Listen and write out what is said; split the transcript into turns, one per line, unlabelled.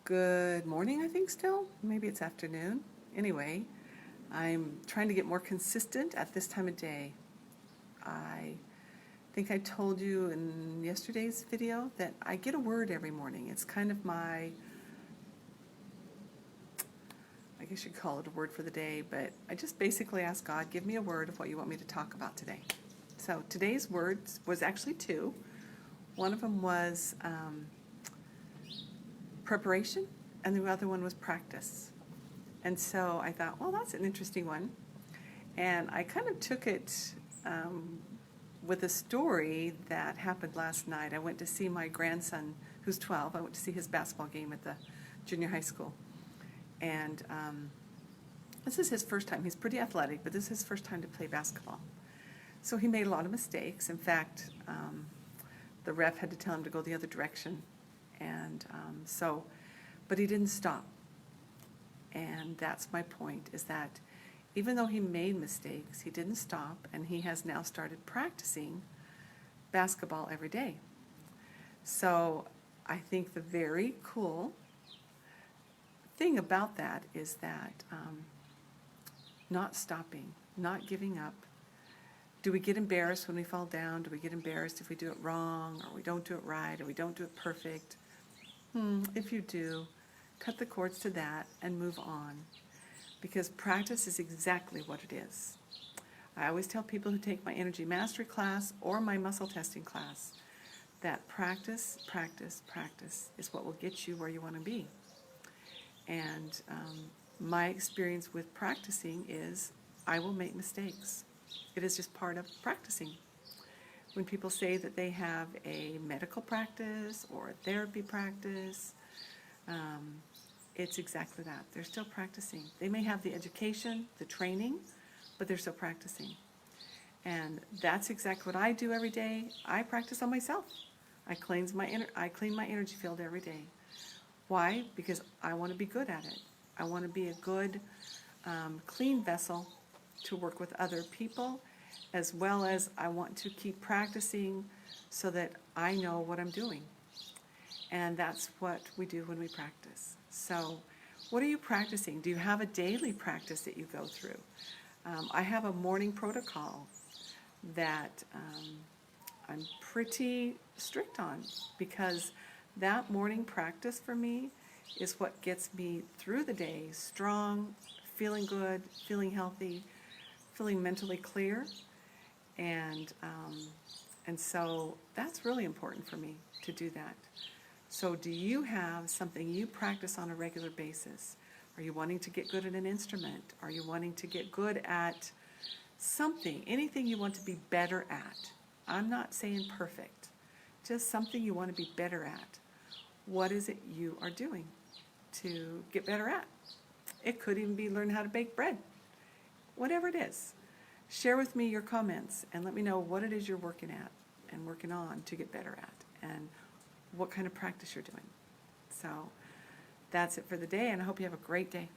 Good morning, I think still. Maybe it's afternoon. Anyway, I'm trying to get more consistent at this time of day. I think I told you in yesterday's video that I get a word every morning. It's kind of my, I guess you'd call it a word for the day, but I just basically ask God, give me a word of what you want me to talk about today. So today's words was actually two. One of them was preparation, and the other one was practice. And so I thought, well, that's an interesting one. And I kind of took it with a story that happened last night. I went to see my grandson, who's 12. I went to see his basketball game at the junior high school. And this is his first time. He's pretty athletic, but this is his first time to play basketball. So he made a lot of mistakes. In fact, the ref had to tell him to go the other direction. And but he didn't stop. And that's my point, is that even though he made mistakes, he didn't stop, and he has now started practicing basketball every day. So I think the very cool thing about that is that not stopping, not giving up. Do we get embarrassed when we fall down? Do we get embarrassed if we do it wrong, or we don't do it right, or we don't do it perfect? If you do, cut the cords to that and move on, because practice is exactly what it is. I always tell people who take my energy mastery class or my muscle testing class that practice, practice, practice is what will get you where you want to be. And my experience with practicing is I will make mistakes. It is just part of practicing. When people say that they have a medical practice or a therapy practice, it's exactly that. They're still practicing. They may have the education, the training, but they're still practicing. And that's exactly what I do every day. I practice on myself. I clean my energy field every day. Why? Because I want to be good at it. I want to be a good, clean vessel to work with other people, as well as I want to keep practicing so that I know what I'm doing. And that's what we do when we practice. So what are you practicing? Do you have a daily practice that you go through? I have a morning protocol that I'm pretty strict on, because that morning practice for me is what gets me through the day strong, feeling good, feeling healthy, feeling mentally clear. And so that's really important for me to do that. So do you have something you practice on a regular basis? Are you wanting to get good at an instrument? Are you wanting to get good at something, anything you want to be better at? I'm not saying perfect, just something you want to be better at. What is it you are doing to get better at? It could even be learn how to bake bread. Whatever it is. Share with me your comments and let me know what it is you're working at and working on to get better at, and what kind of practice you're doing. So that's it for the day, and I hope you have a great day.